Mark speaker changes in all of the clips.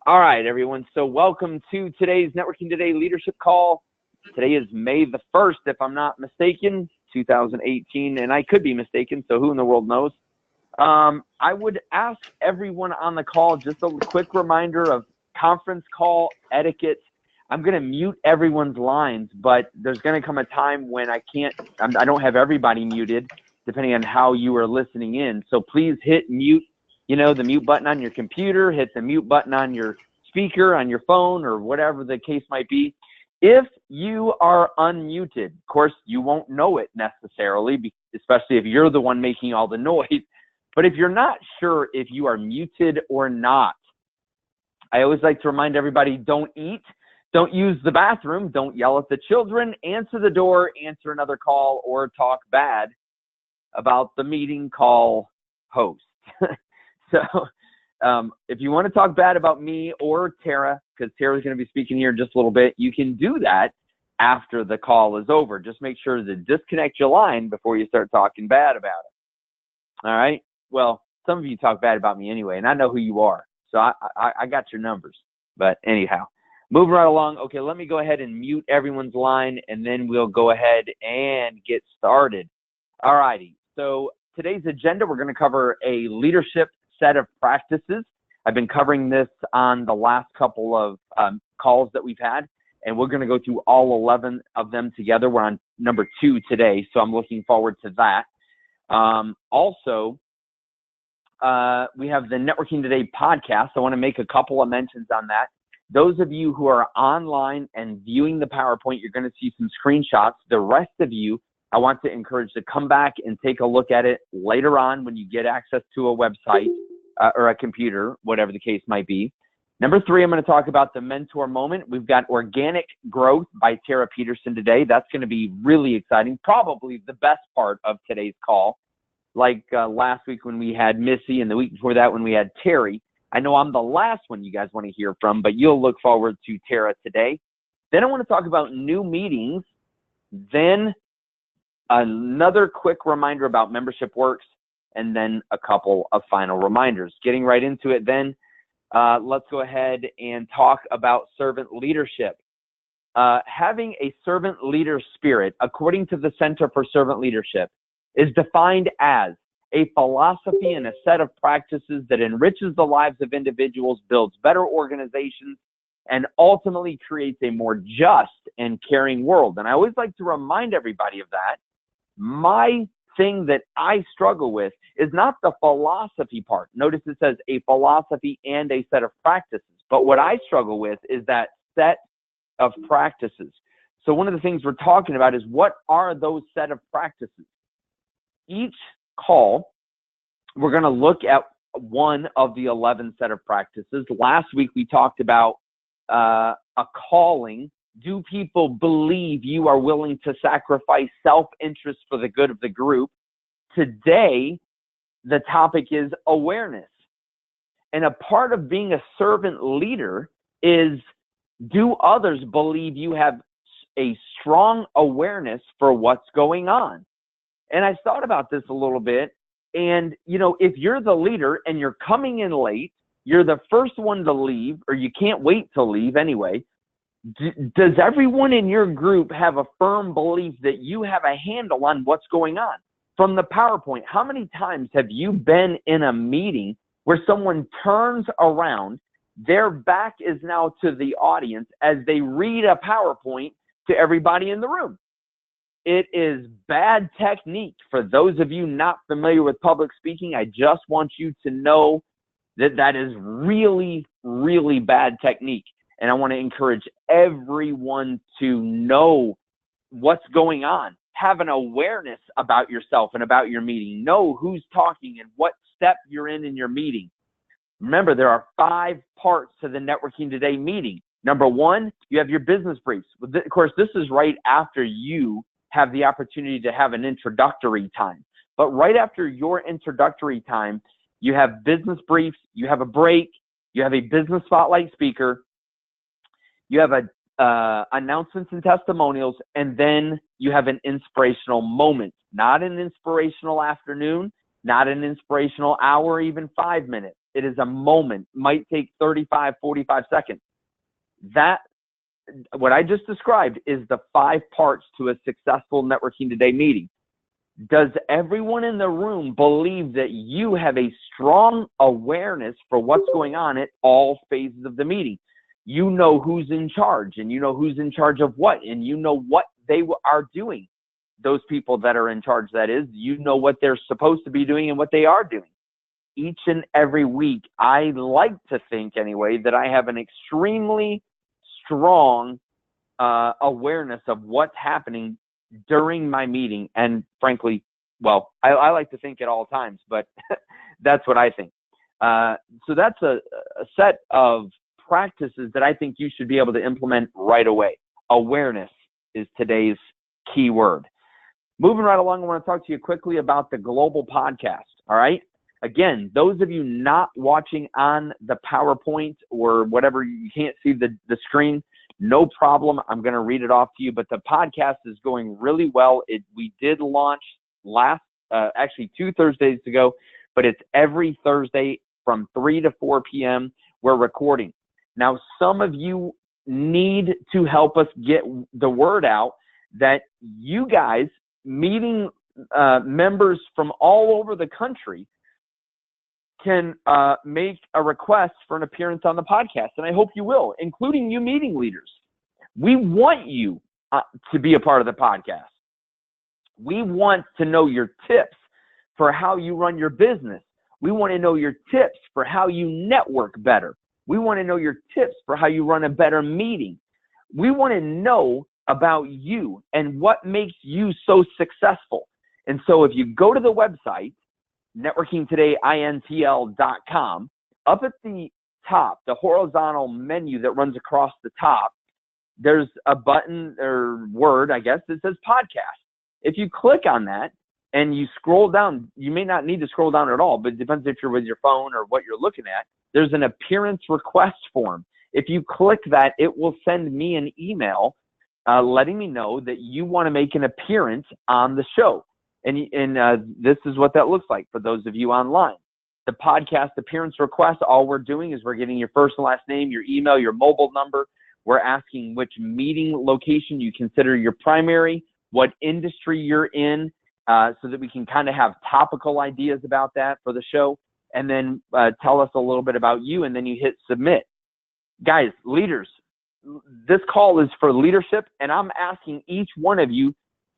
Speaker 1: All right, everyone. So welcome to today's Networking Today leadership call. Today is May the 1st, if I'm not mistaken, 2018, and I could be mistaken, so who in the world knows? I would ask everyone on the call just a quick reminder of conference call etiquette. I'm going to mute everyone's lines, but there's going to come a time when I don't have everybody muted, depending on how you are listening in. So please hit mute, the mute button on your computer, hit the mute button on your speaker, on your phone, or whatever the case might be. If you are unmuted, of course, you won't know it necessarily, especially if you're the one making all the noise. But if you're not sure if you are muted or not, I always like to remind everybody, don't eat, don't use the bathroom, don't yell at the children, answer the door, answer another call, or talk bad about the meeting call host. So if you want to talk bad about me or Tara, because Tara's going to be speaking here in just a little bit, you can do that after the call is over. Just make sure to disconnect your line before you start talking bad about it. All right? Well, some of you talk bad about me anyway, and I know who you are. So I got your numbers. But anyhow, moving right along. Okay, let me go ahead and mute everyone's line, and then we'll go ahead and get started. All righty. So today's agenda, we're going to cover a leadership set of practices. I've been covering this on the last couple of calls that we've had, and we're going to go through all 11 of them together. We're on number 2 today, so I'm looking forward to that. Also, we have the Networking Today podcast. I want to make a couple of mentions on that. Those of you who are online and viewing the PowerPoint, you're going to see some screenshots. The rest of you, I want to encourage to come back and take a look at it later on when you get access to a website or a computer, whatever the case might be. Number 3, I'm going to talk about the mentor moment. We've got Organic Growth by Tara Peterson today. That's going to be really exciting, probably the best part of today's call. Like last week when we had Missy and the week before that when we had Terry. I know I'm the last one you guys want to hear from, but you'll look forward to Tara today. Then I want to talk about new meetings. Then another quick reminder about Membership Works, and then a couple of final reminders. Getting right into it then, let's go ahead and talk about servant leadership. Having a servant leader spirit, according to the Center for Servant Leadership, is defined as a philosophy and a set of practices that enriches the lives of individuals, builds better organizations, and ultimately creates a more just and caring world. And I always like to remind everybody of that. My thing that I struggle with is not the philosophy part. Notice it says a philosophy and a set of practices. But what I struggle with is that set of practices. So one of the things we're talking about is what are those set of practices? Each call, we're going to look at one of the 11 set of practices. Last week, we talked about a calling. Do people believe you are willing to sacrifice self-interest for the good of the group? Today, the topic is awareness. And a part of being a servant leader is, do others believe you have a strong awareness for what's going on? And I thought about this a little bit. And, if you're the leader and you're coming in late, you're the first one to leave, or you can't wait to leave anyway, does everyone in your group have a firm belief that you have a handle on what's going on? From the PowerPoint, how many times have you been in a meeting where someone turns around, their back is now to the audience as they read a PowerPoint to everybody in the room? It is bad technique. For those of you not familiar with public speaking, I just want you to know that that is really, really bad technique. And I want to encourage everyone to know what's going on. Have an awareness about yourself and about your meeting. Know who's talking and what step you're in your meeting. Remember, there are 5 parts to the Networking Today meeting. Number 1, you have your business briefs. Of course, this is right after you have the opportunity to have an introductory time. But right after your introductory time, you have business briefs, you have a break, you have a business spotlight speaker, you have announcements and testimonials, and then you have an inspirational moment. Not an inspirational afternoon, not an inspirational hour, even 5 minutes. It is a moment, might take 35, 45 seconds. That, what I just described, is the 5 parts to a successful Networking Today meeting. Does everyone in the room believe that you have a strong awareness for what's going on at all phases of the meeting? You know who's in charge, and you know who's in charge of what, and you know what they are doing. Those people that are in charge, that is, you know what they're supposed to be doing and what they are doing. Each and every week, I like to think anyway that I have an extremely strong awareness of what's happening during my meeting. And frankly, well, I like to think at all times, but that's what I think. So that's a set of practices that I think you should be able to implement right away. Awareness is today's key word. Moving right along, I want to talk to you quickly about the Global Podcast. All right. Again, those of you not watching on the PowerPoint or whatever, you can't see the screen, no problem. I'm going to read it off to you, but the podcast is going really well. We did launch actually 2 Thursdays ago, but it's every Thursday from 3 to 4 p.m. We're recording. Now, some of you need to help us get the word out that you guys, meeting members from all over the country, can make a request for an appearance on the podcast. And I hope you will, including you meeting leaders. We want you to be a part of the podcast. We want to know your tips for how you run your business. We want to know your tips for how you network better. We want to know your tips for how you run a better meeting. We want to know about you and what makes you so successful. And so if you go to the website, networkingtodayintl.com, up at the top, the horizontal menu that runs across the top, there's a button or word, I guess, that says podcast. If you click on that and you scroll down, you may not need to scroll down at all, but it depends if you're with your phone or what you're looking at. There's an appearance request form. If you click that, it will send me an email letting me know that you want to make an appearance on the show. And this is what that looks like for those of you online. The podcast appearance request, all we're doing is we're getting your first and last name, your email, your mobile number. We're asking which meeting location you consider your primary, what industry you're in, so that we can kind of have topical ideas about that for the show. And then tell us a little bit about you, and then you hit submit. Guys, leaders, this call is for leadership, and I'm asking each one of you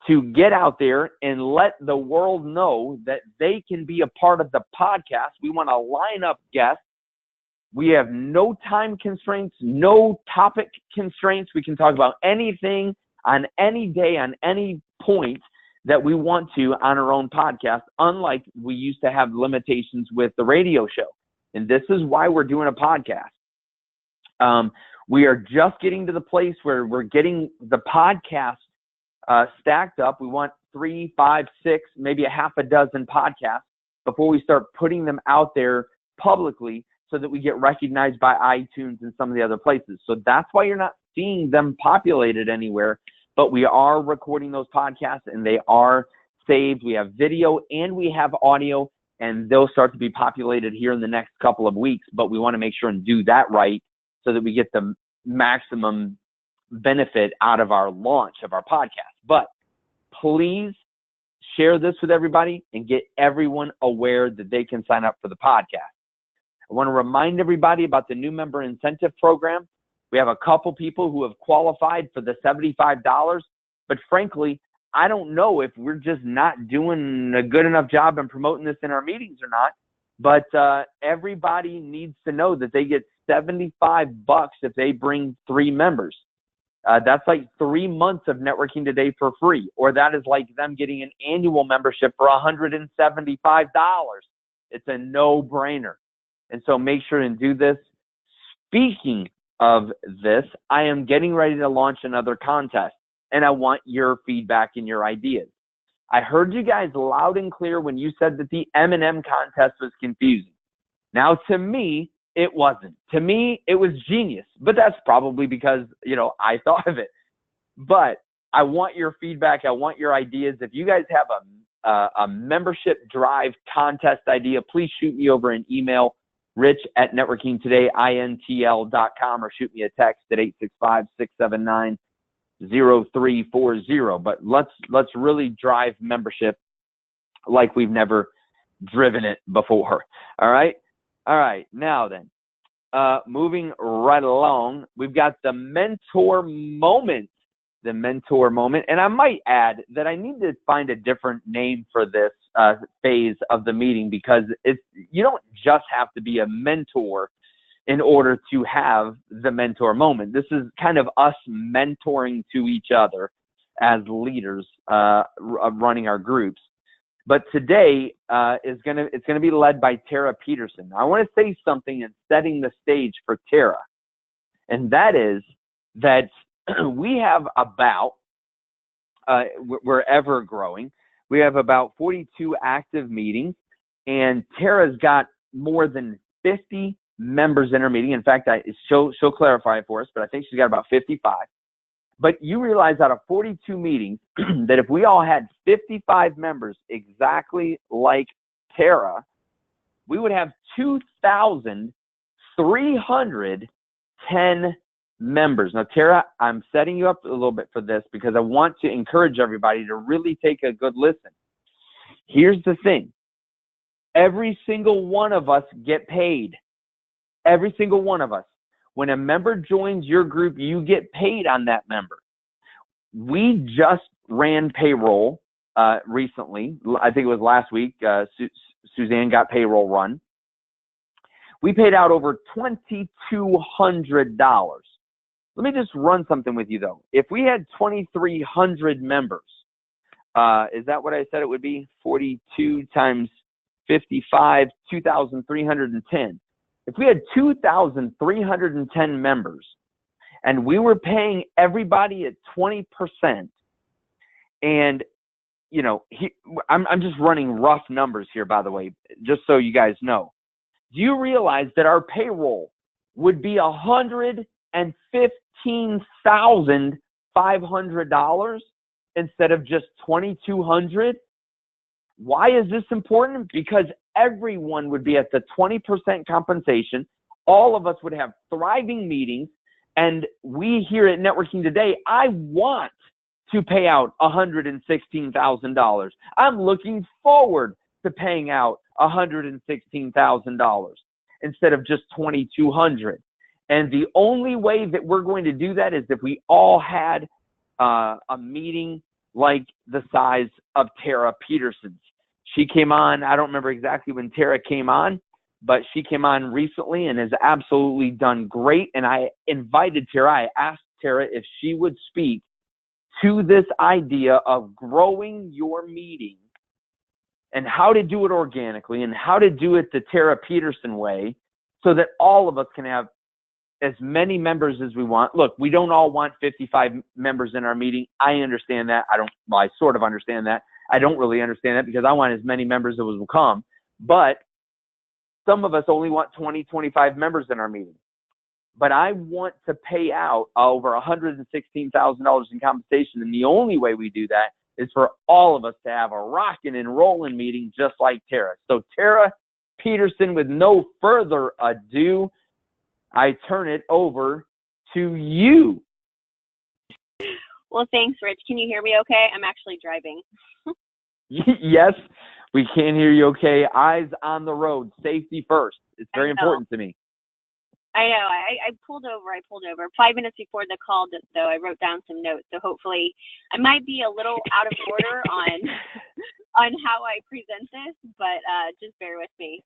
Speaker 1: to get out there and let the world know that they can be a part of the podcast. We want to line up guests. We have no time constraints, no topic constraints. We can talk about anything on any day, on any point that we want to on our own podcast, unlike we used to have limitations with the radio show. And this is why we're doing a podcast. We are just getting to the place where we're getting the podcast stacked up. We want 3, 5, 6, maybe a half a dozen podcasts before we start putting them out there publicly so that we get recognized by iTunes and some of the other places. So that's why you're not seeing them populated anywhere, but we are recording those podcasts and they are saved. We have video and we have audio, and they'll start to be populated here in the next couple of weeks, but we want to make sure and do that right so that we get the maximum benefit out of our launch of our podcast. But please share this with everybody and get everyone aware that they can sign up for the podcast. I want to remind everybody about the new member incentive program. We have a couple people who have qualified for the $75, but frankly, I don't know if we're just not doing a good enough job in promoting this in our meetings or not, but everybody needs to know that they get $75 if they bring 3 members. That's like 3 months of Networking Today for free, or that is like them getting an annual membership for $175. It's a no-brainer. And so make sure and do this. Speaking of this, I am getting ready to launch another contest, and I want your feedback and your ideas. I heard you guys loud and clear when you said that the M&M contest was confusing. Now, to me, it wasn't. To me, it was genius, but that's probably because, I thought of it. But I want your feedback. I want your ideas. If you guys have a membership drive contest idea, please shoot me over an email. rich@networkingtodayintl.com, or shoot me a text at 865-679-0340. But let's really drive membership like we've never driven it before. All right. Now then, moving right along, we've got the mentor moment. And I might add that I need to find a different name for this phase of the meeting, because you don't just have to be a mentor in order to have the mentor moment. This is kind of us mentoring to each other as leaders running our groups. But today it's gonna be led by Tara Peterson. I want to say something in setting the stage for Tara, and that is that we have about, we're ever growing. We have about 42 active meetings, and Tara's got more than 50 members in her meeting. In fact, she'll clarify it for us, but I think she's got about 55. But you realize out of 42 meetings that if we all had 55 members exactly like Tara, we would have 2,310 members. Now, Tara, I'm setting you up a little bit for this because I want to encourage everybody to really take a good listen. Here's the thing. Every single one of us get paid. Every single one of us. When a member joins your group, you get paid on that member. We just ran payroll recently. I think it was last week. Suzanne got payroll run. We paid out over $2,200. Let me just run something with you, though. If we had 2,300 members, is that what I said it would be? 42 times 55, 2,310. If we had 2,310 members and we were paying everybody at 20%, and, you know, I'm just running rough numbers here, by the way, just so you guys know. Do you realize that our payroll would be $115,500 instead of just $2,200? Why is this important? Because everyone would be at the 20% compensation. All of us would have thriving meetings. And we here at Networking Today, I want to pay out $116,000. I'm looking forward to paying out $116,000 instead of just $2,200. And the only way that we're going to do that is if we all had a meeting like the size of Tara Peterson's. She came on, I don't remember exactly when Tara came on, but she came on recently and has absolutely done great. And I invited Tara, I asked Tara if she would speak to this idea of growing your meeting and how to do it organically and how to do it the Tara Peterson way so that all of us can have as many members as we want. Look, we don't all want 55 members in our meeting. I understand that. I sort of understand that. I don't really understand that because I want as many members as will come. But some of us only want 20, 25 members in our meeting. But I want to pay out over $116,000 in compensation. And the only way we do that is for all of us to have a rocking and rolling meeting just like Tara. So Tara Peterson, with no further ado, I turn it over to you.
Speaker 2: Well, thanks, Rich. Can you hear me okay? I'm actually driving.
Speaker 1: Yes, we can hear you okay. Eyes on the road. Safety first. It's very important to me.
Speaker 2: I know. I pulled over. 5 minutes before the call, though, I wrote down some notes. So hopefully I might be a little out of order on how I present this, but just bear with me.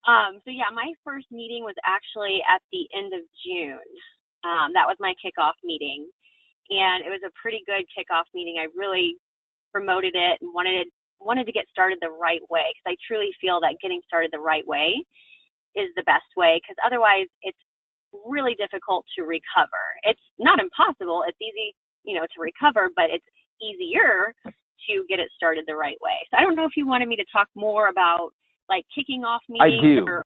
Speaker 2: So, yeah, my first meeting was actually at the end of June. That was my kickoff meeting. And it was a pretty good kickoff meeting. I really promoted it and wanted to get started the right way, because I truly feel that getting started the right way is the best way, because otherwise it's really difficult to recover. It's not impossible. It's easy, to recover, but it's easier to get it started the right way. So I don't know if you wanted me to talk more about like kicking off meetings.
Speaker 1: I do.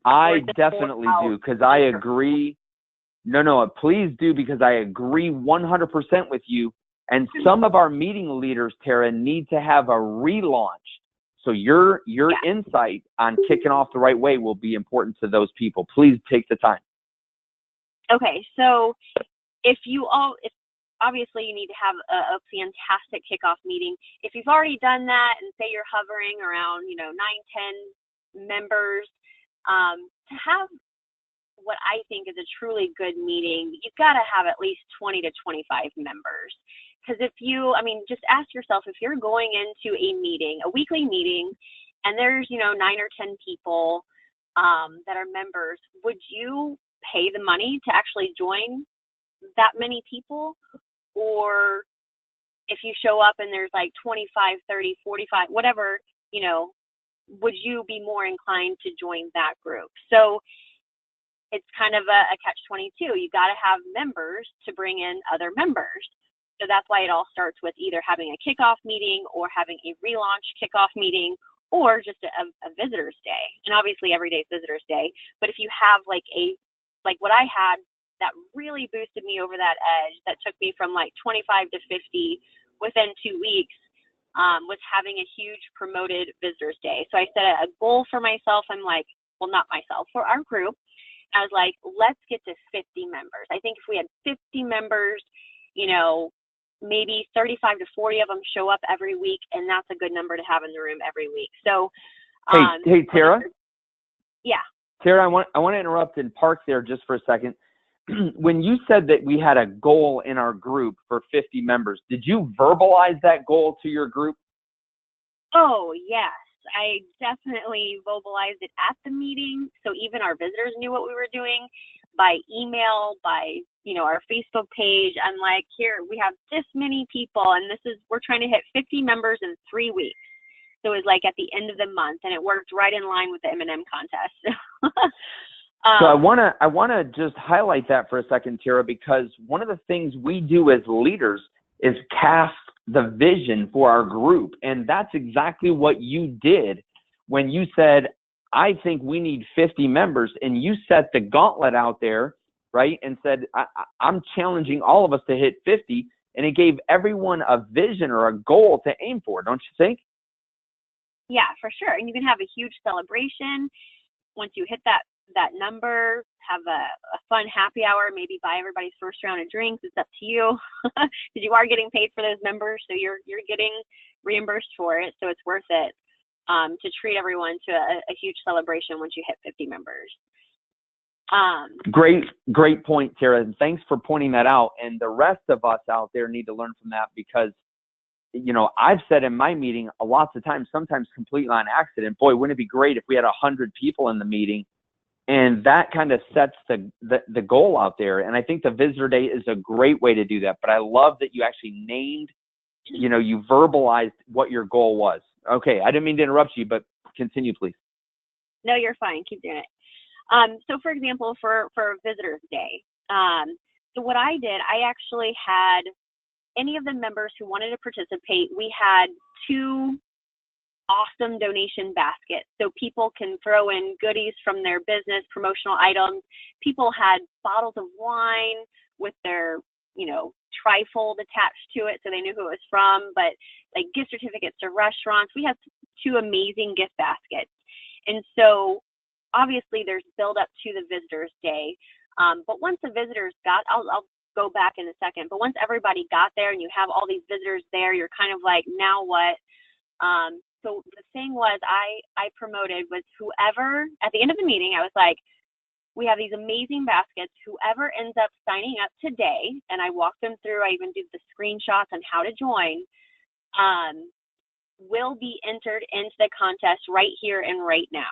Speaker 1: I definitely do, because I agree. No, please do, because I agree 100% with you. And some of our meeting leaders, Tara, need to have a relaunch. So your insight on kicking off the right way will be important to those people. Please take the time.
Speaker 2: Okay, so if obviously you need to have a fantastic kickoff meeting. If you've already done that and say you're hovering around, 9, 10 members, to have what I think is a truly good meeting, you've got to have at least 20 to 25 members. Because just ask yourself, if you're going into a meeting, a weekly meeting, and there's, 9 or 10 people that are members, would you pay the money to actually join that many people? Or if you show up and there's like 25, 30, 45, whatever, would you be more inclined to join that group? So it's kind of a catch-22. You've got to have members to bring in other members. So that's why it all starts with either having a kickoff meeting or having a relaunch kickoff meeting, or just a visitor's day. And obviously every day is visitor's day. But if you have like what I had that really boosted me over that edge, that took me from like 25 to 50 within 2 weeks, was having a huge promoted visitors day. So I set a goal for myself. I'm like, well, not myself, for our group. I was like, let's get to 50 members. I think if we had 50 members, maybe 35 to 40 of them show up every week, and that's a good number to have in the room every week. So,
Speaker 1: hey, Tara.
Speaker 2: Yeah.
Speaker 1: Tara, I want to interrupt and park there just for a second. When you said that we had a goal in our group for 50 members, did you verbalize that goal to your group?
Speaker 2: Oh, yes. I definitely vocalized it at the meeting. So even our visitors knew what we were doing by email, by, our Facebook page. I'm like, here, we have this many people, and we're trying to hit 50 members in 3 weeks. So it was like at the end of the month, and it worked right in line with the M&M contest.
Speaker 1: So I want to just highlight that for a second, Tara, because one of the things we do as leaders is cast the vision for our group. And that's exactly what you did when you said, I think we need 50 members. And you set the gauntlet out there, right? And said, I'm challenging all of us to hit 50. And it gave everyone a vision or a goal to aim for, don't you think?
Speaker 2: Yeah, for sure. And you can have a huge celebration once you hit that number, have a fun happy hour, maybe buy everybody's first round of drinks. It's up to you, because you are getting paid for those members, so you're getting reimbursed for it. So it's worth it to treat everyone to a huge celebration once you hit 50 members.
Speaker 1: Great point, Tara. And thanks for pointing that out. And the rest of us out there need to learn from that, because I've said in my meeting lots of times, sometimes completely on accident, boy, wouldn't it be great if we had 100 people in the meeting? And that kind of sets the goal out there. And I think the visitor day is a great way to do that. But I love that you actually named, you verbalized what your goal was. Okay, I didn't mean to interrupt you, but continue, please.
Speaker 2: No, you're fine. Keep doing it. So for example, for Visitors Day, so what I did, I actually had any of the members who wanted to participate, we had 2 awesome donation baskets. So people can throw in goodies from their business, promotional items. People had bottles of wine with their, trifold attached to it, so they knew who it was from, but like gift certificates to restaurants. We had 2 amazing gift baskets. And so obviously there's build up to the Visitors Day. But once the visitors I'll go back in a second, but once everybody got there and you have all these visitors there, you're kind of like, now what? So the thing was, I promoted was whoever, at the end of the meeting, I was like, we have these amazing baskets. Whoever ends up signing up today, and I walked them through, I even did the screenshots on how to join, will be entered into the contest right here and right now.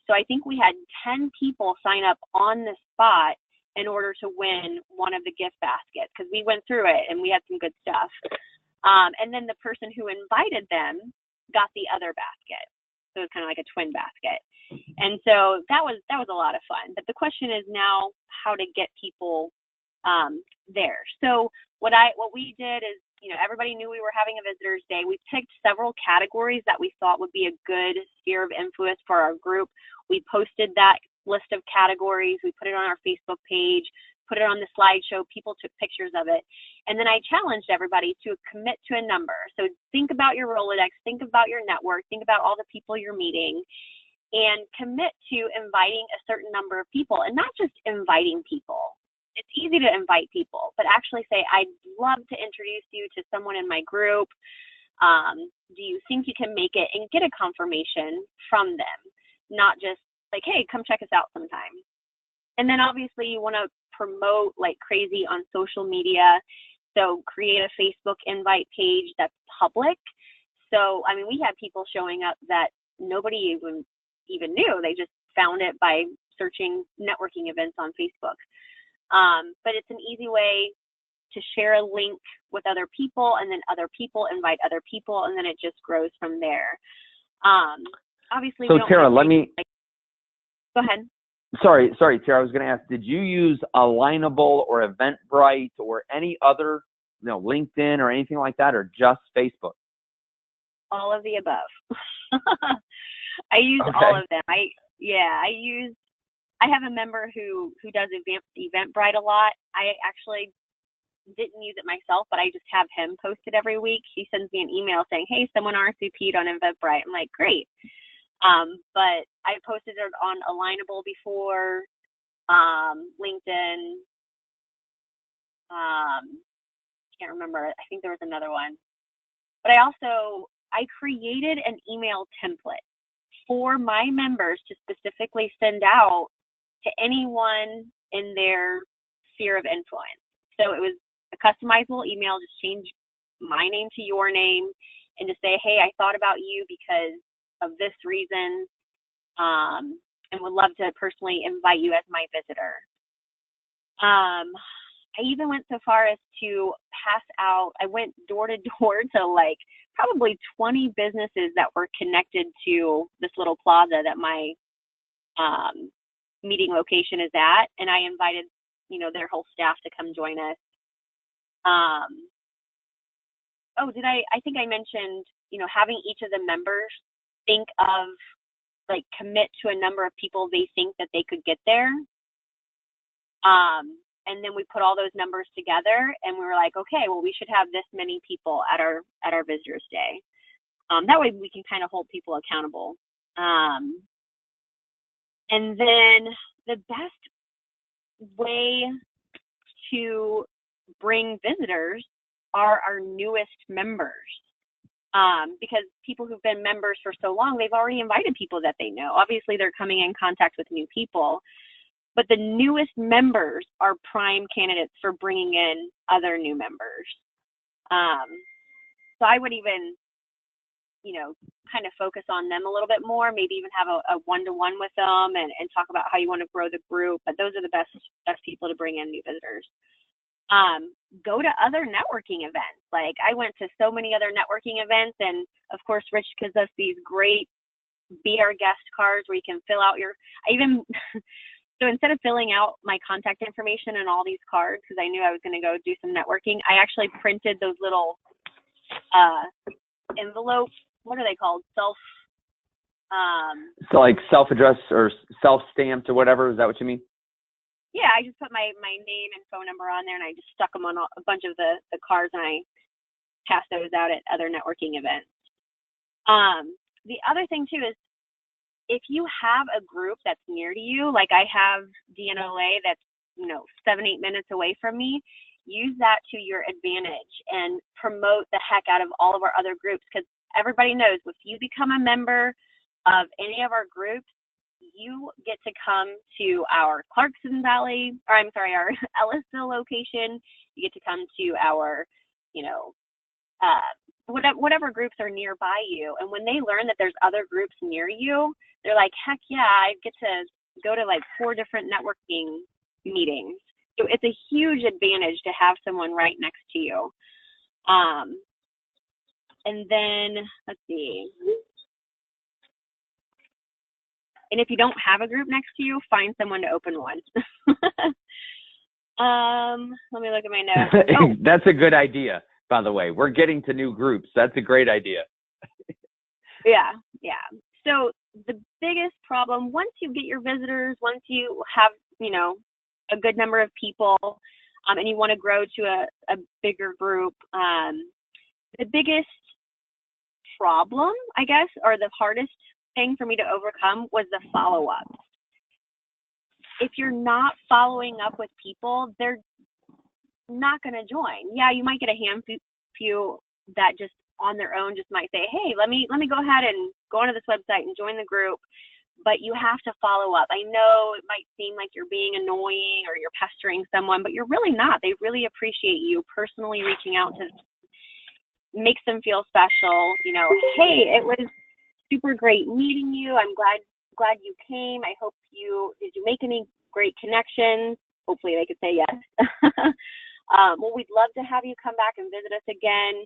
Speaker 2: So I think we had 10 people sign up on the spot in order to win one of the gift baskets, because we went through it and we had some good stuff. And then the person who invited them got the other basket. So it's kind of like a twin basket. And so that was a lot of fun. But the question is now how to get people there. So what we did is, everybody knew we were having a Visitors Day. We picked several categories that we thought would be a good sphere of influence for our group. We posted that list of categories. We put it on our Facebook page. put it on the slideshow. People took pictures of it. And then I challenged everybody to commit to a number. So think about your Rolodex, think about your network, think about all the people you're meeting, and commit to inviting a certain number of people, and not just inviting people. It's easy to invite people, but actually say, I'd love to introduce you to someone in my group. Do you think you can make it? And get a confirmation from them, not just like, hey, come check us out sometime. And then obviously you want to promote like crazy on social media. So create a Facebook invite page that's public. So, I mean, we had people showing up that nobody even knew. They just found it by searching networking events on Facebook. But it's an easy way to share a link with other people, and then other people invite other people, and then it just grows from there. Obviously,
Speaker 1: so Tara, let me.
Speaker 2: Go ahead.
Speaker 1: Sorry, Tara. I was going to ask, did you use Alignable or Eventbrite or any other, LinkedIn or anything like that, or just Facebook?
Speaker 2: All of the above. I use all of them. I have a member who does Eventbrite a lot. I actually didn't use it myself, but I just have him post it every week. He sends me an email saying, hey, someone RSVP'd on Eventbrite. I'm like, great. But I posted it on Alignable before, LinkedIn. Can't remember. I think there was another one. But I created an email template for my members to specifically send out to anyone in their sphere of influence. So it was a customizable email, just change my name to your name, and to say, hey, I thought about you because of this reason, and would love to personally invite you as my visitor. I even went so far as to pass out, I went door to door to like probably 20 businesses that were connected to this little plaza that my meeting location is at, and I invited, their whole staff to come join us. I think I mentioned, having each of the members think of, like, commit to a number of people they think that they could get there. And then we put all those numbers together, and we were like, okay, well, we should have this many people at our visitors day. That way we can kind of hold people accountable. And then the best way to bring visitors are our newest members. Because people who've been members for so long, they've already invited people that they know. Obviously, they're coming in contact with new people. But the newest members are prime candidates for bringing in other new members. So I would even, kind of focus on them a little bit more, maybe even have a one-to-one with them and talk about how you want to grow the group. But those are the best people to bring in new visitors. Go to other networking events. Like, I went to so many other networking events, and of course, Rich gives us these great Be Our Guest cards where you can fill out so instead of filling out my contact information and all these cards, because I knew I was going to go do some networking, I actually printed those little envelopes. What are they called? So like
Speaker 1: self-addressed or self-stamped or whatever. Is that what you mean?
Speaker 2: Yeah, I just put my name and phone number on there, and I just stuck them on a bunch of the cards, and I passed those out at other networking events. The other thing, too, is if you have a group that's near to you, like I have DNLA that's, 7-8 minutes away from me, use that to your advantage and promote the heck out of all of our other groups, because everybody knows if you become a member of any of our groups, you get to come to our Clarkson Valley, our Ellisville location. You get to come to our, whatever groups are nearby you. And when they learn that there's other groups near you, they're like, heck yeah, I get to go to like 4 different networking meetings. So it's a huge advantage to have someone right next to you. And then, let's see. And if you don't have a group next to you, find someone to open one. Let me look at my notes. Oh.
Speaker 1: That's a good idea, by the way. We're getting to new groups. That's a great idea.
Speaker 2: Yeah. So the biggest problem, once you get your visitors, once you have, a good number of people, and you want to grow to a bigger group, the biggest problem, I guess, or the hardest thing for me to overcome was the follow-up. If you're not following up with people, they're not going to join. Yeah, you might get a handful that just on their own just might say, hey, let me go ahead and go onto this website and join the group. But you have to follow up. I know it might seem like you're being annoying or you're pestering someone, but you're really not. They really appreciate you personally reaching out to them. Makes them feel special. You know, hey, it was super great meeting you. I'm glad you came. I hope did you make any great connections? Hopefully they could say yes. Well, we'd love to have you come back and visit us again.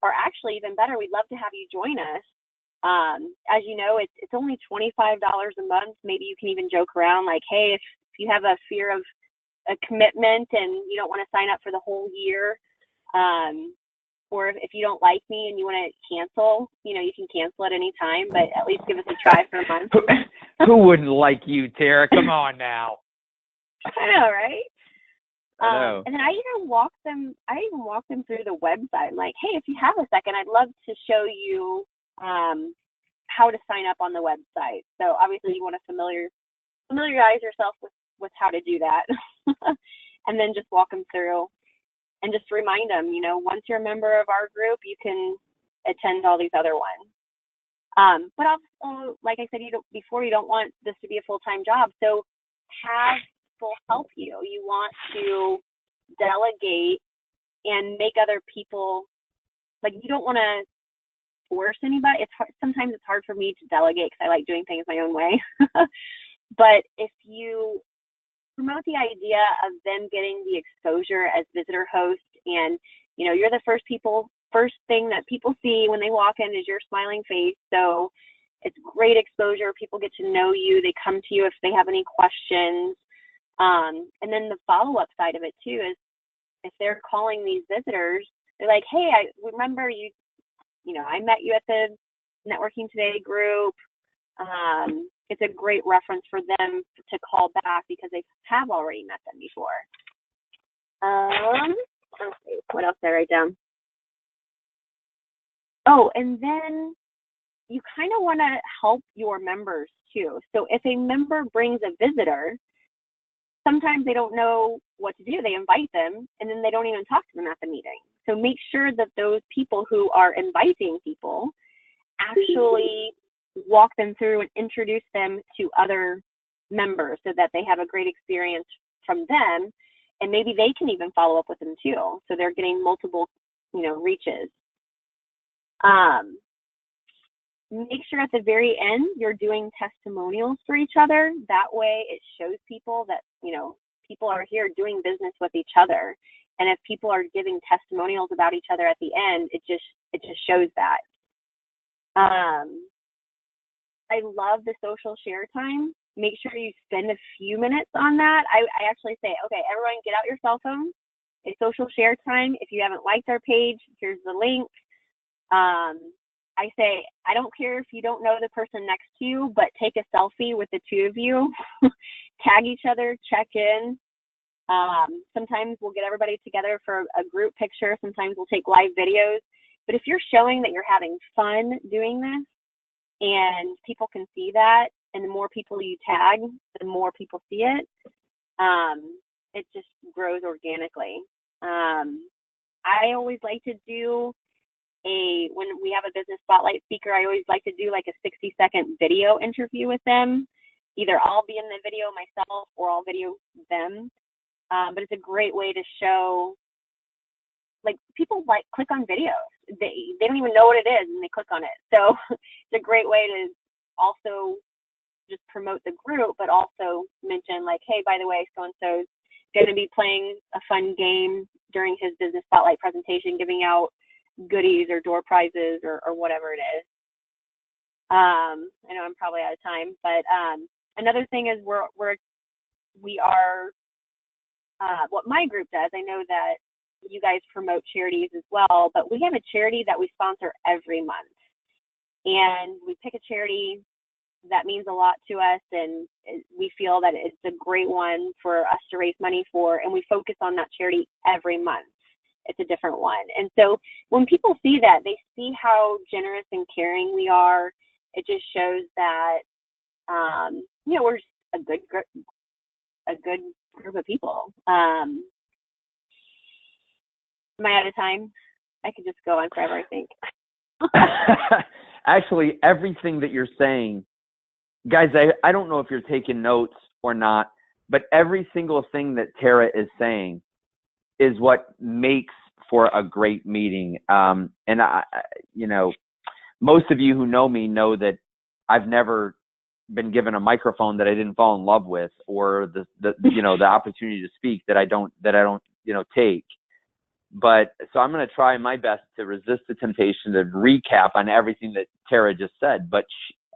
Speaker 2: Or actually, even better, we'd love to have you join us. As you know, it's only $25 a month. Maybe you can even joke around like, hey, if you have a fear of a commitment and you don't want to sign up for the whole year, or if you don't like me and you want to cancel, you know, you can cancel at any time, but at least give us a try for a month.
Speaker 1: Who wouldn't like you, Tara? Come on now.
Speaker 2: I know, right?
Speaker 1: I know.
Speaker 2: And then I even walk them through the website. I'm like, hey, if you have a second, I'd love to show you how to sign up on the website. So obviously you want to familiarize yourself with how to do that. And then just walk them through and just remind them, you know, once you're a member of our group, you can attend all these other ones. But also, like I said before, you don't want this to be a full-time job. So have people help you. You want to delegate and make other people, like, you don't want to force anybody. Sometimes it's hard for me to delegate because I like doing things my own way. But if you promote the idea of them getting the exposure as visitor host, and you know, you're the first thing that people see when they walk in is your smiling face. So it's great exposure. People get to know you. They come to you if they have any questions. And then the follow-up side of it too is if they're calling these visitors, they're like, hey, I remember you know, I met you at the Networking Today group. It's a great reference for them to call back because they have already met them before. Okay, what else did I write down? Oh, and then you kind of want to help your members too. So if a member brings a visitor, sometimes they don't know what to do. They invite them and then they don't even talk to them at the meeting. So make sure that those people who are inviting people actually walk them through and introduce them to other members so that they have a great experience from them. And maybe they can even follow up with them too. So they're getting multiple, you know, reaches. Make sure at the very end you're doing testimonials for each other. That way it shows people that, you know, people are here doing business with each other. And if people are giving testimonials about each other at the end, it just shows that. I love the social share time. Make sure you spend a few minutes on that. I actually say, okay, everyone get out your cell phone. It's social share time. If you haven't liked our page, here's the link. I say, I don't care if you don't know the person next to you, but take a selfie with the two of you. Tag each other, check in. Sometimes we'll get everybody together for a group picture. Sometimes we'll take live videos. But if you're showing that you're having fun doing this and people can see that, and the more people you tag, the more people see it, it just grows organically. I always like to do when we have a business spotlight speaker, I always like to do like a 60-second video interview with them. Either I'll be in the video myself or I'll video them. But it's a great way to show, like, people like click on videos. They don't even know what it is and they click on it. So it's a great way to also just promote the group, but also mention like, hey, by the way, so-and-so's going to be playing a fun game during his business spotlight presentation, giving out goodies or door prizes or whatever it is. I know I'm probably out of time, but another thing is we are what my group does. I know that you guys promote charities as well, but we have a charity that we sponsor every month, and we pick a charity that means a lot to us, and we feel that it's a great one for us to raise money for, and we focus on that charity every month. It's a different one. And so when people see that, they see how generous and caring we are. It just shows that, we're just a good group of people. Am I out of time? I could just go on forever, I think.
Speaker 1: Actually, everything that you're saying, guys, I don't know if you're taking notes or not, but every single thing that Tara is saying is what makes for a great meeting. And most of you who know me know that I've never been given a microphone that I didn't fall in love with, or the opportunity to speak that I don't take. But so I'm going to try my best to resist the temptation to recap on everything that Tara just said. But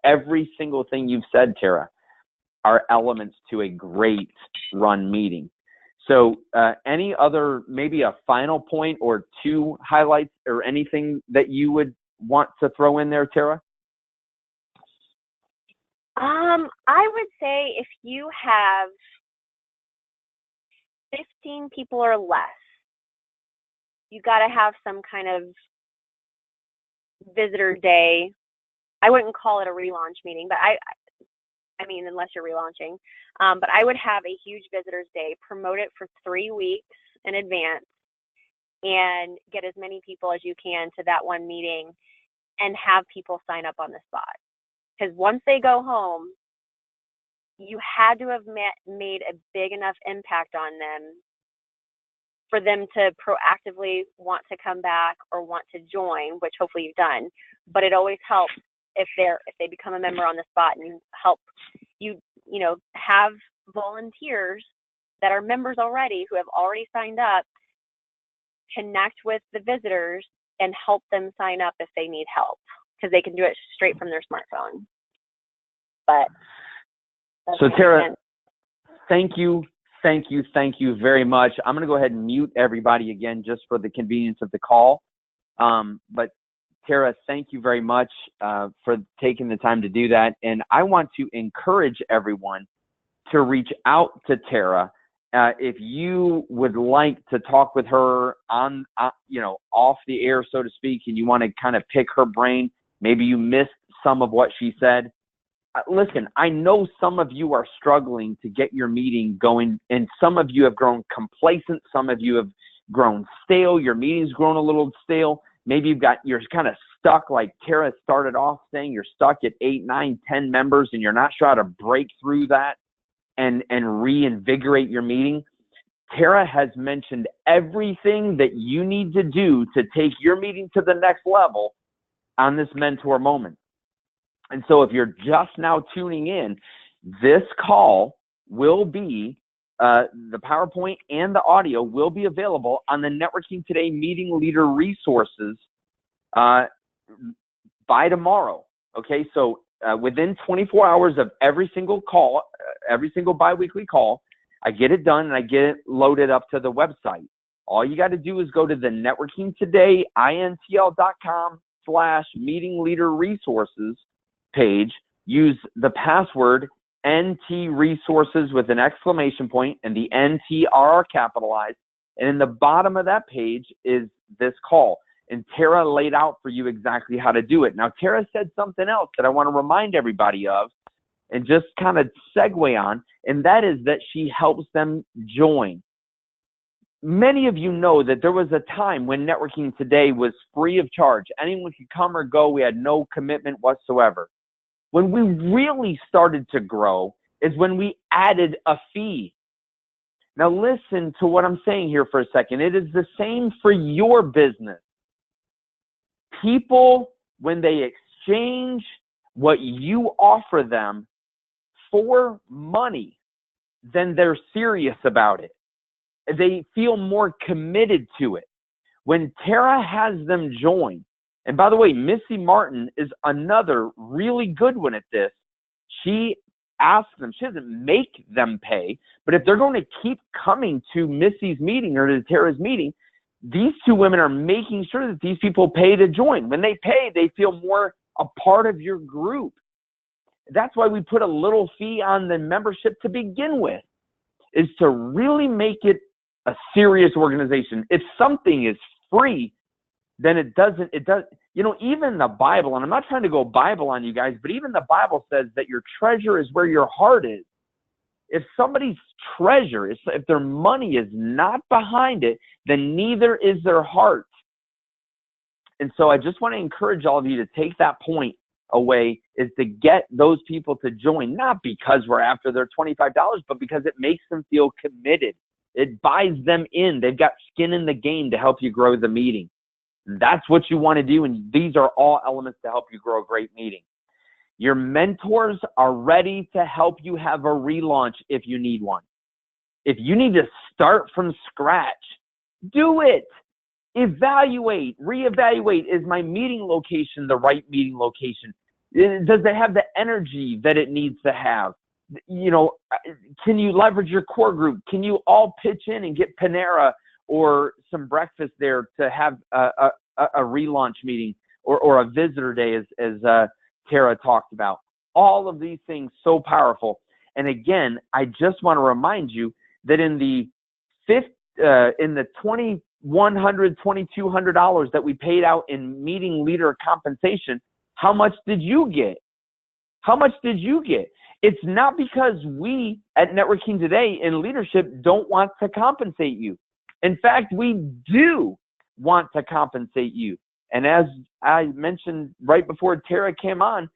Speaker 1: every single thing you've said, Tara, are elements to a great run meeting. So any other, maybe a final point or two highlights or anything that you would want to throw in there, Tara?
Speaker 2: I would say if you have 15 people or less, you got to have some kind of visitor day. I wouldn't call it a relaunch meeting, but I mean, unless you're relaunching. But I would have a huge visitors day, promote it for 3 weeks in advance, and get as many people as you can to that one meeting, and have people sign up on the spot. Because once they go home, you had to have made a big enough impact on them for them to proactively want to come back or want to join, which hopefully you've done. But it always helps if they become a member on the spot, and you help have volunteers that are members already who have already signed up, connect with the visitors and help them sign up if they need help, because they can do it straight from their smartphone. But
Speaker 1: so Tara, thank you very much. I'm going to go ahead and mute everybody again just for the convenience of the call. But Tara, thank you very much for taking the time to do that. And I want to encourage everyone to reach out to Tara if you would like to talk with her on, off the air, so to speak, and you want to kind of pick her brain. Maybe you missed some of what she said. Listen, I know some of you are struggling to get your meeting going, and some of you have grown complacent. Some of you have grown stale. Your meeting's grown a little stale. Maybe you're kind of stuck, like Tara started off saying, you're stuck at 8, 9, 10 members, and you're not sure how to break through that and reinvigorate your meeting. Tara has mentioned everything that you need to do to take your meeting to the next level on this mentor moment. And so if you're just now tuning in, this call will be, the PowerPoint and the audio will be available on the Networking Today Meeting Leader Resources by tomorrow. Okay, so within 24 hours of every single call, every single biweekly call, I get it done and I get it loaded up to the website. All you got to do is go to the networkingtodayintl.com/meeting leader resources page, use the password NT resources with an exclamation point and the NT are capitalized. And in the bottom of that page is this call. And Tara laid out for you exactly how to do it. Now, Tara said something else that I want to remind everybody of and just kind of segue on, and that is that she helps them join. Many of you know that there was a time when Networking Today was free of charge. Anyone could come or go. We had no commitment whatsoever. When we really started to grow is when we added a fee. Now listen to what I'm saying here for a second. It is the same for your business. People, when they exchange what you offer them for money, then they're serious about it. They feel more committed to it. When Tara has them join, and by the way, Missy Martin is another really good one at this. She asks them, she doesn't make them pay, but if they're going to keep coming to Missy's meeting or to Tara's meeting, these two women are making sure that these people pay to join. When they pay, they feel more a part of your group. That's why we put a little fee on the membership to begin with, is to really make it a serious organization. If something is free, then it does, even the Bible, and I'm not trying to go Bible on you guys, but even the Bible says that your treasure is where your heart is. If somebody's treasure, if their money is not behind it, then neither is their heart. And so I just want to encourage all of you to take that point away, is to get those people to join, not because we're after their $25, but because it makes them feel committed. It buys them in. They've got skin in the game to help you grow the meeting. That's what you want to do, and these are all elements to help you grow a great meeting. Your mentors are ready to help you have a relaunch if you need one. If you need to start from scratch, do it. Evaluate, reevaluate. Is my meeting location the right meeting location? Does it have the energy that it needs to have? Can you leverage your core group? Can you all pitch in and get Panera or some breakfast there to have a relaunch meeting or a visitor day, as Tara talked about? All of these things so powerful. And again, I just want to remind you that in the $2,100, $2,200 that we paid out in meeting leader compensation, how much did you get? How much did you get? It's not because we at Networking Today in leadership don't want to compensate you. In fact, we do want to compensate you. And as I mentioned right before Tara came on,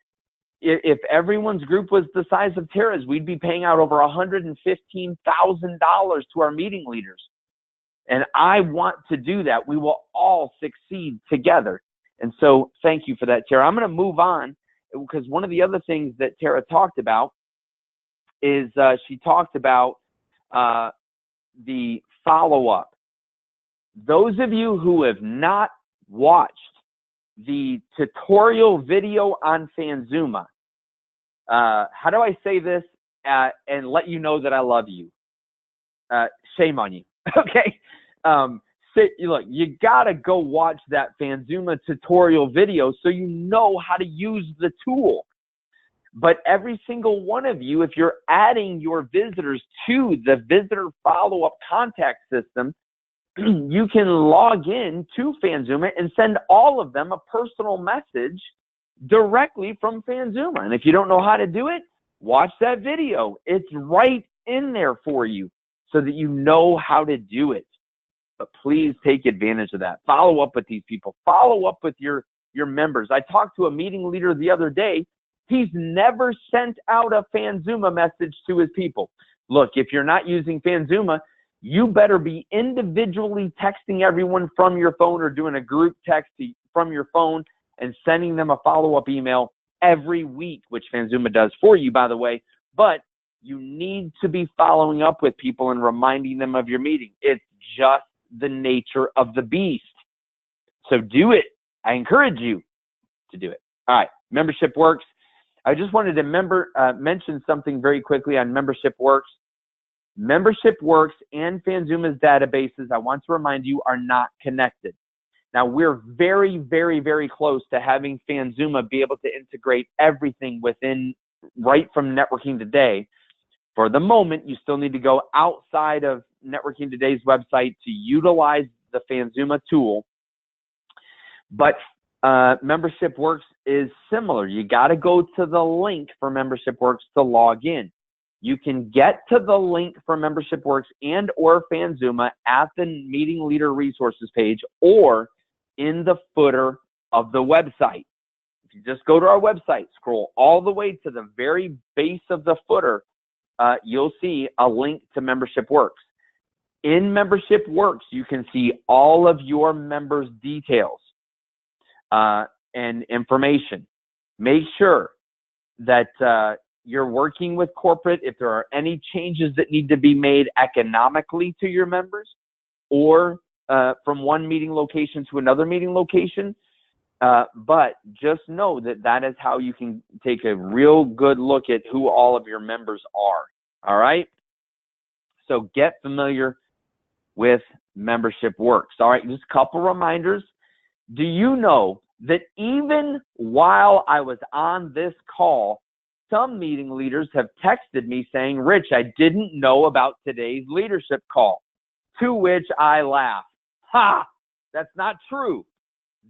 Speaker 1: if everyone's group was the size of Tara's, we'd be paying out over $115,000 to our meeting leaders. And I want to do that. We will all succeed together. And so thank you for that, Tara. I'm going to move on, because one of the other things that Tara talked about is she talked about the follow-up. Those of you who have not watched the tutorial video on Fanzuma, how do I say this and let you know that I love you? Shame on you. Okay. Look, you got to go watch that Fanzuma tutorial video so you know how to use the tool. But every single one of you, if you're adding your visitors to the visitor follow-up contact system, you can log in to Fanzuma and send all of them a personal message directly from Fanzuma. And if you don't know how to do it, watch that video. It's right in there for you so that you know how to do it. But please take advantage of that. Follow up with these people. Follow up with your members. I talked to a meeting leader the other day. He's never sent out a Fanzuma message to his people. Look, if you're not using Fanzuma, you better be individually texting everyone from your phone or doing a group text from your phone and sending them a follow-up email every week, which Fanzuma does for you, by the way. But you need to be following up with people and reminding them of your meeting. It's just the nature of the beast. So do it. I encourage you to do it. All right, Membership Works. I just wanted to mention something very quickly on Membership Works. Membership Works and Fanzuma's databases, I want to remind you, are not connected. Now, we're very, very, very close to having Fanzuma be able to integrate everything within, right from Networking Today. For the moment, you still need to go outside of Networking Today's website to utilize the Fanzuma tool. But Membership Works is similar. You got to go to the link for Membership Works to log in. You can get to the link for Membership Works and or Fanzuma at the Meeting Leader Resources page or in the footer of the website. If you just go to our website, scroll all the way to the very base of the footer, you'll see a link to Membership Works. In Membership Works, you can see all of your members' details and information. Make sure that you're working with corporate. If there are any changes that need to be made economically to your members or from one meeting location to another meeting location, but just know that that is how you can take a real good look at who all of your members are. All right? So get familiar with Membership Works. All right, just a couple reminders. Do you know that even while I was on this call, some meeting leaders have texted me saying, Rich, I didn't know about today's leadership call, to which I laugh. Ha! That's not true.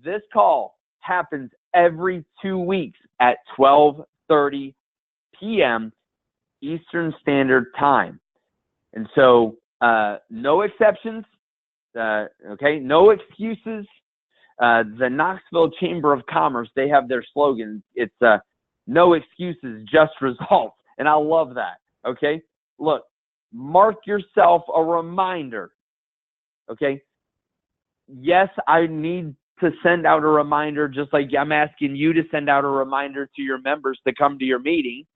Speaker 1: This call happens every 2 weeks at 12:30 p.m. Eastern Standard Time. And so no exceptions, okay, no excuses. The Knoxville Chamber of Commerce, they have their slogan. It's no excuses, just results. And I love that, okay? Look, mark yourself a reminder, okay? Yes, I need to send out a reminder, just like I'm asking you to send out a reminder to your members to come to your meeting,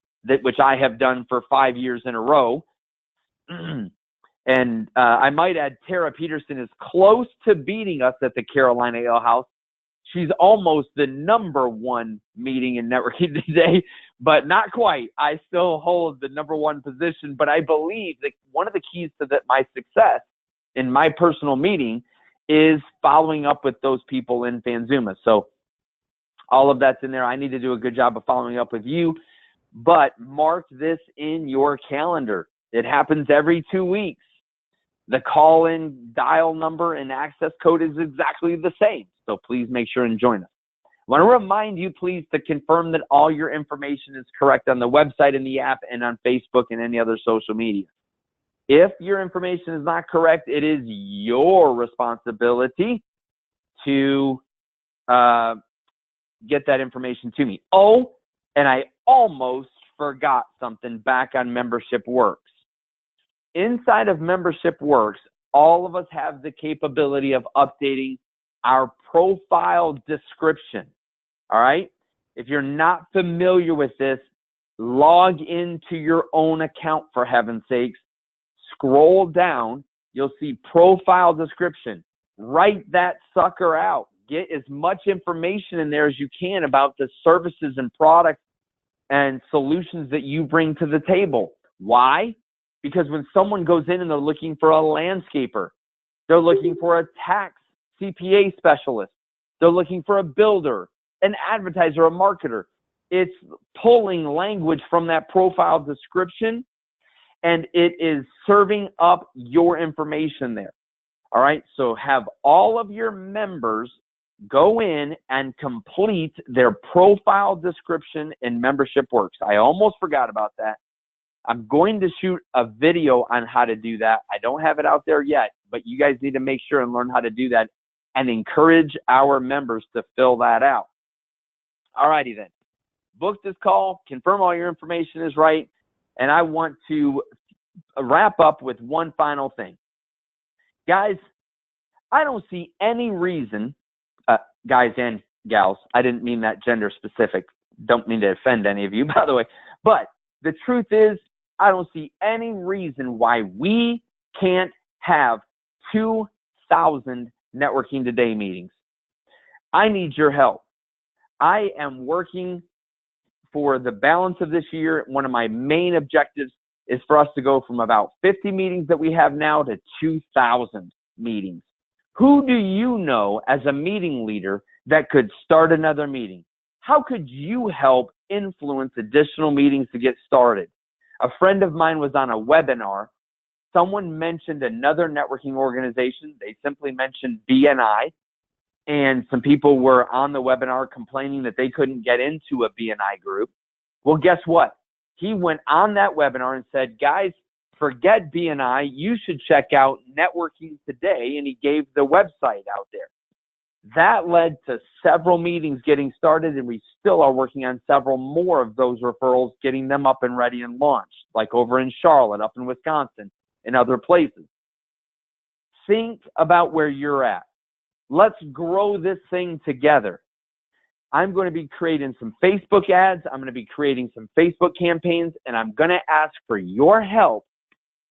Speaker 1: which I have done for 5 years in a row. And I might add, Tara Peterson is close to beating us at the Carolina Ale House. She's almost the #1 meeting in networking today, but not quite. I still hold the #1 position, but I believe that one of the keys to my success in my personal meeting is following up with those people in Fanzuma. So all of that's in there. I need to do a good job of following up with you, but mark this in your calendar. It happens every 2 weeks. The call-in dial number and access code is exactly the same. So please make sure and join us. I want to remind you, please, to confirm that all your information is correct on the website and the app and on Facebook and any other social media. If your information is not correct, it is your responsibility to get that information to me. Oh, and I almost forgot something back on Membership Works. Inside of Membership Works, all of us have the capability of updating our profile description. All right? If you're not familiar with this, log into your own account, for heaven's sakes. Scroll down, you'll see profile description. Write that sucker out. Get as much information in there as you can about the services and products and solutions that you bring to the table. Why? Because when someone goes in and they're looking for a landscaper, they're looking for a tax CPA specialist, they're looking for a builder, an advertiser, a marketer. It's pulling language from that profile description, and it is serving up your information there. All right, so have all of your members go in and complete their profile description in Membership Works. I almost forgot about that. I'm going to shoot a video on how to do that. I don't have it out there yet, but you guys need to make sure and learn how to do that and encourage our members to fill that out. All righty then. Book this call, confirm all your information is right, and I want to wrap up with one final thing. Guys, I don't see any reason, guys and gals, I didn't mean that gender specific, don't mean to offend any of you, by the way, but the truth is, I don't see any reason why we can't have 2,000 Networking Today meetings. I need your help. I am working for the balance of this year. One of my main objectives is for us to go from about 50 meetings that we have now to 2,000 meetings. Who do you know as a meeting leader that could start another meeting? How could you help influence additional meetings to get started? A friend of mine was on a webinar. Someone mentioned another networking organization. They simply mentioned BNI. And some people were on the webinar complaining that they couldn't get into a BNI group. Well, guess what? He went on that webinar and said, guys, forget BNI. You should check out Networking Today. And he gave the website out there. That led to several meetings getting started, and we still are working on several more of those referrals, getting them up and ready and launched, like over in Charlotte, up in Wisconsin, and other places. Think about where you're at. Let's grow this thing together. I'm going to be creating some Facebook ads. I'm going to be creating some Facebook campaigns, and I'm going to ask for your help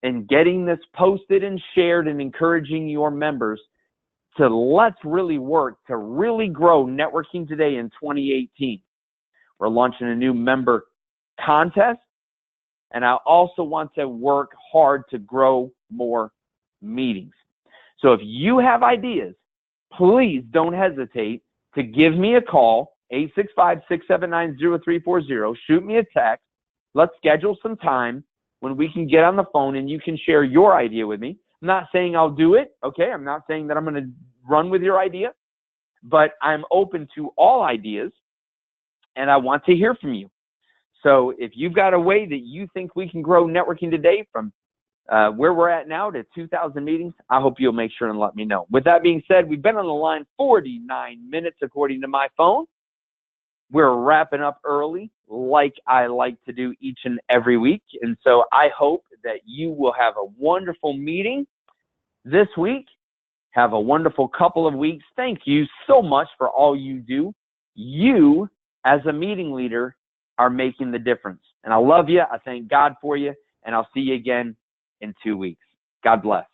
Speaker 1: in getting this posted and shared and encouraging your members to let's really work to really grow Networking Today in 2018. We're launching a new member contest, and I also want to work hard to grow more meetings. So if you have ideas, please don't hesitate to give me a call, 865-679-0340. Shoot me a text. let's schedule some time when we can get on the phone and you can share your idea with me. I'm not saying I'll do it, okay? I'm not saying that I'm going to run with your idea, but I'm open to all ideas, and I want to hear from you. So if you've got a way that you think we can grow Networking Today from where we're at now to 2,000 meetings, I hope you'll make sure and let me know. With that being said, we've been on the line 49 minutes according to my phone. We're wrapping up early like I like to do each and every week. And so I hope that you will have a wonderful meeting this week. Have a wonderful couple of weeks. Thank you so much for all you do. You, as a meeting leader, are making the difference. And I love you. I thank God for you. And I'll see you again in 2 weeks. God bless.